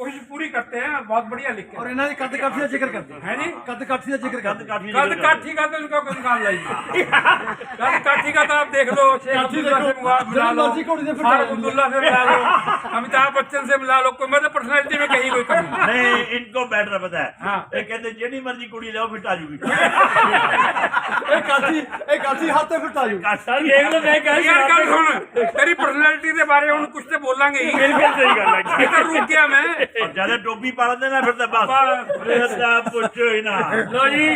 कोशिश पूरी करते हैं, बहुत बढ़िया लिखते और इन्होंने कद काठी का जिक्र करते हैं जी। कद काठी का जिक्र करते कद काठी का तो उनका कोई निकाल लाइए। कद काठी का तो आप देख लो, शेख अब्दुल्ला से मिला लो, फारूक अब्दुल्ला से मिला लो, अमिताभ बच्चन से मिला लो, कोई मतलब पर्सनैलिटी में कहीं कोई कमी नहीं। इनको बेटर पता है। हाँ। ये कहते जेडी मर्जी कुड़ी लो फिट आ जूगी। काठी हाथ पे फिट आ जाओ। सर देख लो मैं कह यार कल सुन, तेरी पर्सनैलिटी के बारे में कुछ तो बोलांगे ही। बिल्कुल सही गल है। इधर रुक गया मैं। और ज्यादा टोपी पा देना फिर तो बस पूछो ही ना। लो जी,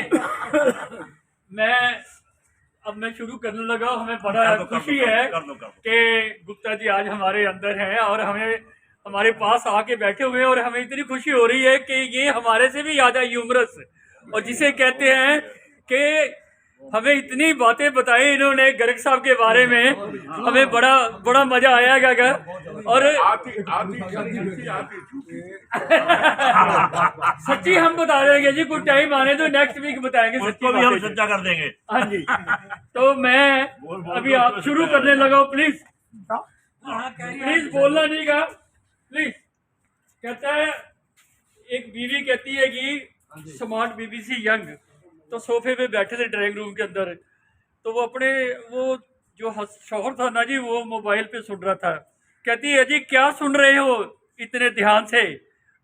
मैं शुरू करने लगा। हमें बड़ा खुशी है कि गुप्ता जी आज हमारे अंदर हैं और हमारे पास आके बैठे हुए हैं, और हमें इतनी खुशी हो रही है कि ये हमारे से भी ज़्यादा ह्यूमरस, और जिसे कहते हैं कि हमें इतनी बातें बताई इन्होंने गर्ग साहब के बारे में, हमें बड़ा मजा आया क्या। और सच्ची हम बता देंगे जी, कुछ टाइम आने तो नेक्स्ट वीक बताएंगे उसको भी हम सच्चा कर देंगे। हाँ जी। तो मैं अभी आप शुरू करने लगा, प्लीज बोलना नहीं का प्लीज। कहता है एक बीवी कहती है कि स्मार्ट बीबीसी यंग, तो सोफे पे बैठे थे ड्राइंग रूम के अंदर, तो वो जो शौहर था ना जी, वो मोबाइल पे सुन रहा था। कहती है जी क्या सुन रहे हो इतने ध्यान से?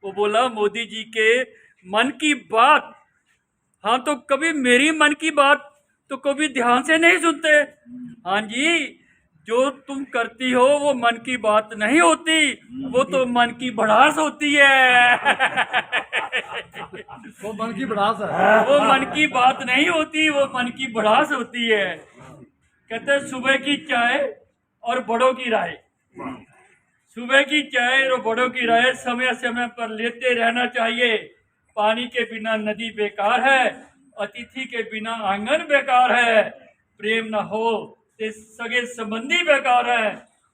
वो बोला मोदी जी के मन की बात। हाँ तो कभी मेरी मन की बात तो कभी ध्यान से नहीं सुनते? हाँ जी, जो तुम करती हो वो मन की बात नहीं होती, वो तो मन की भड़ास होती है। वो मन की भड़ास है, वो मन की बात नहीं होती, वो मन की भड़ास होती है। कहते हैं सुबह की चाय और बड़ों की राय, सुबह की चाय और बड़ों की राय समय समय पर लेते रहना चाहिए। पानी के बिना नदी बेकार है, अतिथि के बिना आंगन बेकार है, प्रेम न हो तो सगे संबंधी बेकार है,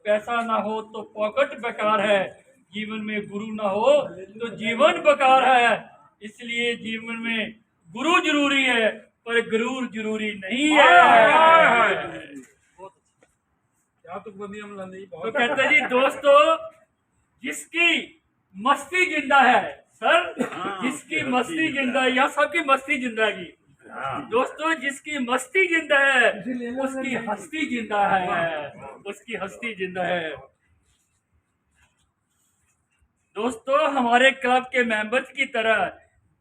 पैसा ना हो तो पॉकेट बेकार है, जीवन में गुरु ना हो तो जीवन बेकार है। इसलिए जीवन में गुरु जरूरी है पर गुरूर जरूरी नहीं है। तो कहते जी दोस्तों, जिसकी मस्ती जिंदा है सर, जिसकी मस्ती जिंदा है, या सबकी मस्ती जिंदगी दोस्तों, जिसकी मस्ती जिंदा है उसकी हस्ती जिंदा है, उसकी हस्ती जिंदा है। दोस्तों हमारे क्लब के मेंबर्स की तरह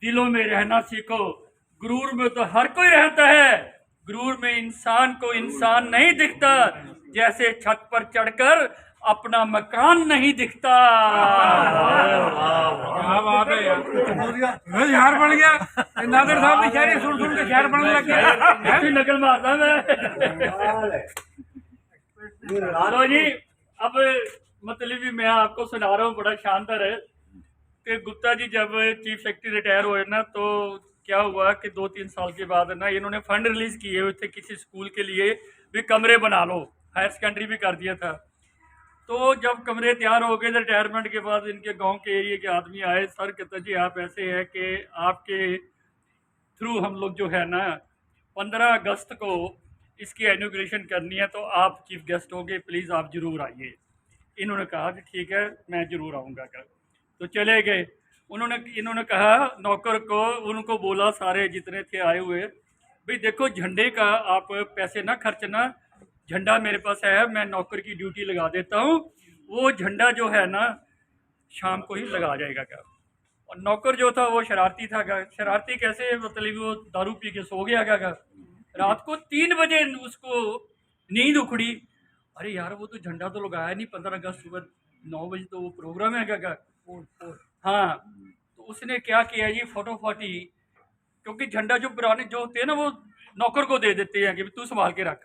दिलों में रहना सीखो। गुरूर में तो हर कोई रहता है, गुरूर में इंसान को इंसान नहीं दिखता, जैसे छत पर चढ़कर अपना मकान नहीं दिखता। क्या बात है यार बन गया। नादिर साहब की शायरी सुन के शहर बनने लग गया। नकल मारता मैं। चलो जी, अब मतलब मैं आपको सुना रहा हूँ, बड़ा शानदार है कि गुप्ता जी जब चीफ सेक्रेटरी रिटायर हुए ना, तो क्या हुआ कि 2-3 साल के बाद ना इन्होंने फंड रिलीज किए हुए थे किसी स्कूल के लिए, भी कमरे बना लो, हायर सेकेंडरी भी कर दिया था। तो जब कमरे तैयार हो गए, रिटायरमेंट के बाद इनके गांव के एरिया के आदमी आए, सर कहते जी आप ऐसे है कि आपके थ्रू हम लोग जो है ना 15 अगस्त को इसकी इनॉग्रेशन करनी है, तो आप चीफ गेस्ट होंगे, प्लीज़ आप ज़रूर आइए। इन्होंने कहा कि ठीक है मैं ज़रूर आऊँगा। तो चले गए। इन्होंने कहा नौकर को, उनको बोला सारे जितने थे आए हुए, भाई देखो झंडे का आप पैसे ना खर्चना, झंडा मेरे पास है, मैं नौकर की ड्यूटी लगा देता हूँ, वो झंडा जो है ना शाम को ही लगा जाएगा क्या। और नौकर जो था वो शरारती था क्या। शरारती कैसे, मतलब वो दारू पी के सो गया क्या। रात को 3 बजे उसको नींद उखड़ी, अरे यार वो तो झंडा तो लगाया नहीं, 15 अगस्त सुबह 9 बजे तो वो प्रोग्राम है क्या। हाँ, तो उसने क्या किया जी, फटोफटी, क्योंकि झंडा जो पुराने जो होते हैं ना वो नौकर को दे देते हैं कि तू संभाल के रख,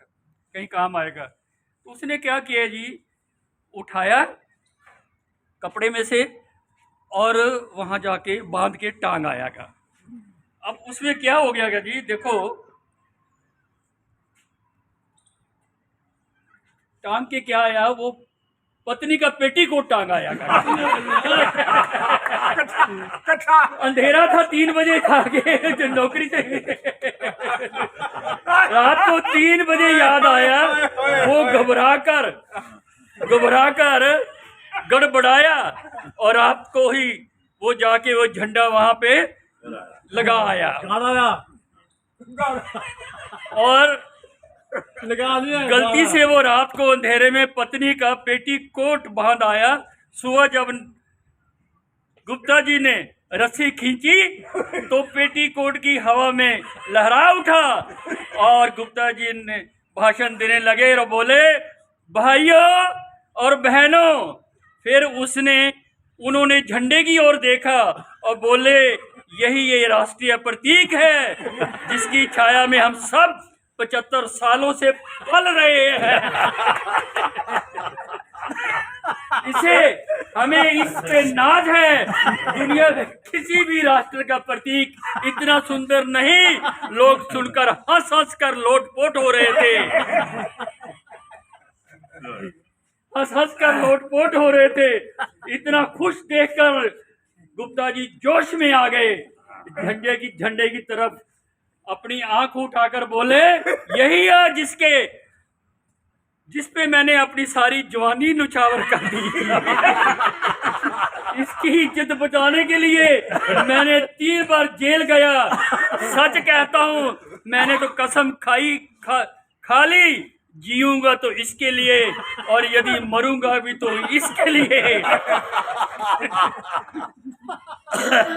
कहीं काम आएगा। तो उसने क्या किया जी, उठाया कपड़े में से और वहाँ जाके बांध के टांग आया का। अब उसमें क्या हो गया जी, देखो टांग के क्या आया, वो पत्नी का पेटीकोट टांग आया का। अंधेरा था, 3 बजे था के नौकरी से रात को 3 बजे याद आया, वो घबरा कर गड़बड़ाया और आपको ही वो जाके वो झंडा वहां पे लगा आया गाना आया और लगा लिया गलती से वो रात को अंधेरे में पत्नी का पेटीकोट बांध आया। सुबह जब गुप्ता जी ने रस्सी खींची तो पेटीकोट की हवा में लहरा उठा और गुप्ता जी ने भाषण देने लगे और बोले, भाइयों और बहनों। फिर उन्होंने झंडे की ओर देखा और बोले, यही ये राष्ट्रीय प्रतीक है जिसकी छाया में हम सब 75 सालों से पल रहे हैं। हमें इस पे नाज है। दुनिया में किसी भी राष्ट्र का प्रतीक इतना सुंदर नहीं। लोग सुनकर हंस हंस कर लोटपोट हो रहे थे, हंस हंस कर लोटपोट हो रहे थे। इतना खुश देखकर गुप्ता जी जोश में आ गए। झंडे की तरफ अपनी आंख उठाकर बोले, यही है जिस पे मैंने अपनी सारी जवानी नुछावर कर दी। इसकी इज्जत बचाने के लिए मैंने 3 बार जेल गया। सच कहता हूँ, मैंने तो कसम खा ली, जीऊंगा तो इसके लिए और यदि मरूंगा भी तो इसके लिए।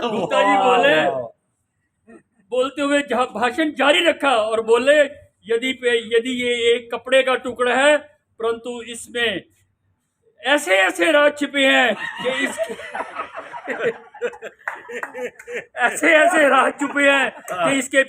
गुप्ता जी बोलते हुए भाषण जारी रखा और बोले, यदि ये एक कपड़े का टुकड़ा है, परंतु इसमें ऐसे राज छिपे हैं कि ऐसे राज छुपे हैं कि इसके